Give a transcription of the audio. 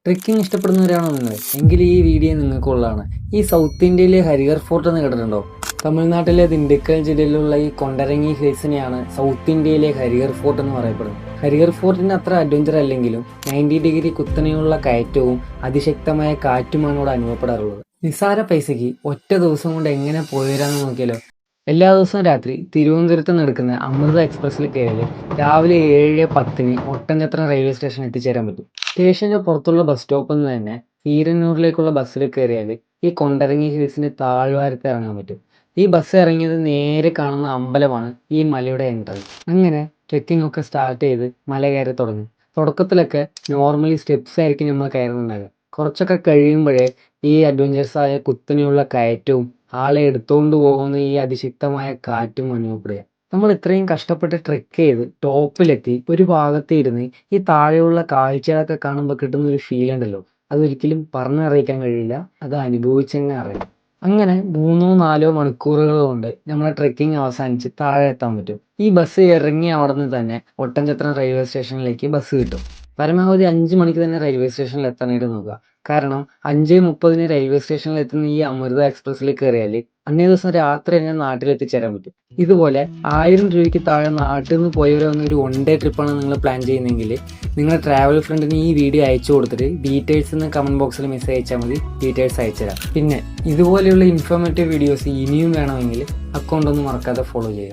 Trekking ഇഷ്ടപ്പെടുന്നവരാണോ നിങ്ങൾ? എങ്കിൽ ഈ വീഡിയോ നിങ്ങൾക്കുള്ളതാണ്. ഈ സൗത്ത് ഇന്ത്യയിലെ ഹരിഹർ ഫോർട്ട് എന്ന് കേട്ടിട്ടുണ്ടോ? തമിഴ്നാട്ടിലെ ദിണ്ടുക്കൽ ജില്ലയിലുള്ള ഈ കൊണ്ടരങ്ങി ഹിൽസിനെയാണ് സൗത്ത് ഇന്ത്യയിലെ ഹരിഹർ ഫോർട്ട് എന്ന് പറയപ്പെടുന്നത്. ഹരിഹർ ഫോർട്ടിന് അത്ര അഡ്വഞ്ചർ അല്ലെങ്കിലും 90 ഡിഗ്രി കുത്തനെയുള്ള കയറ്റവും അതിശക്തമായ കാറ്റുമാണ് ഇവിടെ അനുഭവപ്പെടാറുള്ളത്. നിസ്സാര പൈസയ്ക്ക് ഒറ്റ ദിവസം കൊണ്ട് എങ്ങനെ പോയിരാന്ന് നോക്കിയാലോ. എല്ലാ ദിവസവും രാത്രി തിരുവനന്തപുരത്ത് നിന്ന് എടുക്കുന്ന അമൃത എക്സ്പ്രസ്സിൽ കയറി രാവിലെ 7:10 ഒട്ടൻചത്രം റെയിൽവേ സ്റ്റേഷൻ എത്തിച്ചേരാൻ പറ്റും. സ്റ്റേഷന്റെ പുറത്തുള്ള ബസ് സ്റ്റോപ്പിൽ നിന്ന് തന്നെ പീരന്നൂരിലേക്കുള്ള ബസ്സിൽ കയറിയാൽ ഈ കൊണ്ടരങ്ങി ഹിൽസിന്റെ താഴ്വാരത്ത് ഇറങ്ങാൻ പറ്റും. ഈ ബസ് ഇറങ്ങിയത് നേരെ കാണുന്ന അമ്പലമാണ് ഈ മലയുടെ എൻട്രൻസ്. അങ്ങനെ ട്രെക്കിംഗ് ഒക്കെ സ്റ്റാർട്ട് ചെയ്ത് മല കയറി തുടങ്ങി. തുടക്കത്തിലൊക്കെ നോർമലി സ്റ്റെപ്സ് ആയിരിക്കും നമ്മൾ കയറുന്നുണ്ടാകുക. കുറച്ചൊക്കെ കഴിയുമ്പോഴേ ഈ അഡ്വഞ്ചേഴ്സ് ആയ കുത്തനെയുള്ള കയറ്റവും ആളെ എടുത്തുകൊണ്ട് പോകുന്ന ഈ അതിശക്തമായ കാറ്റും അനുഭവപ്പെടുക. നമ്മൾ ഇത്രയും കഷ്ടപ്പെട്ട് ട്രെക്ക് ചെയ്ത് ടോപ്പിലെത്തി ഒരു ഭാഗത്ത് ഇരുന്ന് ഈ താഴെയുള്ള കാഴ്ചകളൊക്കെ കാണുമ്പോൾ കിട്ടുന്ന ഒരു ഫീൽ ഉണ്ടല്ലോ, അതൊരിക്കലും പറഞ്ഞറിയിക്കാൻ കഴിയില്ല. അത് അനുഭവിച്ചെന്നെ അറിയാം. അങ്ങനെ 3-4 മണിക്കൂറുകൾ കൊണ്ട് നമ്മളെ ട്രെക്കിംഗ് അവസാനിച്ച് താഴെ എത്താൻ പറ്റും. ഈ ബസ് ഇറങ്ങി അവിടെ നിന്ന് തന്നെ ഒട്ടൻചത്രം റെയിൽവേ സ്റ്റേഷനിലേക്ക് ബസ് കിട്ടും. പരമാവധി 5 മണിക്ക് തന്നെ റെയിൽവേ സ്റ്റേഷനിൽ എത്താനായിട്ട് നോക്കുക. കാരണം 5:30 റെയിൽവേ സ്റ്റേഷനിൽ എത്തുന്ന ഈ അമൃത എക്സ്പ്രസ്സിൽ കയറിയാൽ അന്നേ ദിവസം രാത്രി തന്നെ നാട്ടിലെത്തിച്ചേരാൻ പറ്റും. ഇതുപോലെ 1000 രൂപയ്ക്ക് താഴെ നാട്ടിൽ നിന്ന് പോയവരെ വന്ന ഒരു 1 ഡേ ട്രിപ്പാണ് നിങ്ങൾ പ്ലാൻ ചെയ്യുന്നതെങ്കിൽ നിങ്ങളുടെ ട്രാവൽ ഫ്രണ്ടിന് ഈ വീഡിയോ അയച്ചു കൊടുത്തിട്ട് ഡീറ്റെയിൽസ് കമൻറ്റ് ബോക്സിൽ മെസ്സേജ് അയച്ചാൽ മതി. ഡീറ്റെയിൽസ് അയച്ചുതരാം. പിന്നെ ഇതുപോലെയുള്ള ഇൻഫോർമേറ്റീവ് വീഡിയോസ് ഇനിയും വേണമെങ്കിൽ അക്കൗണ്ട് ഒന്നും മറക്കാതെ ഫോളോ ചെയ്യുക.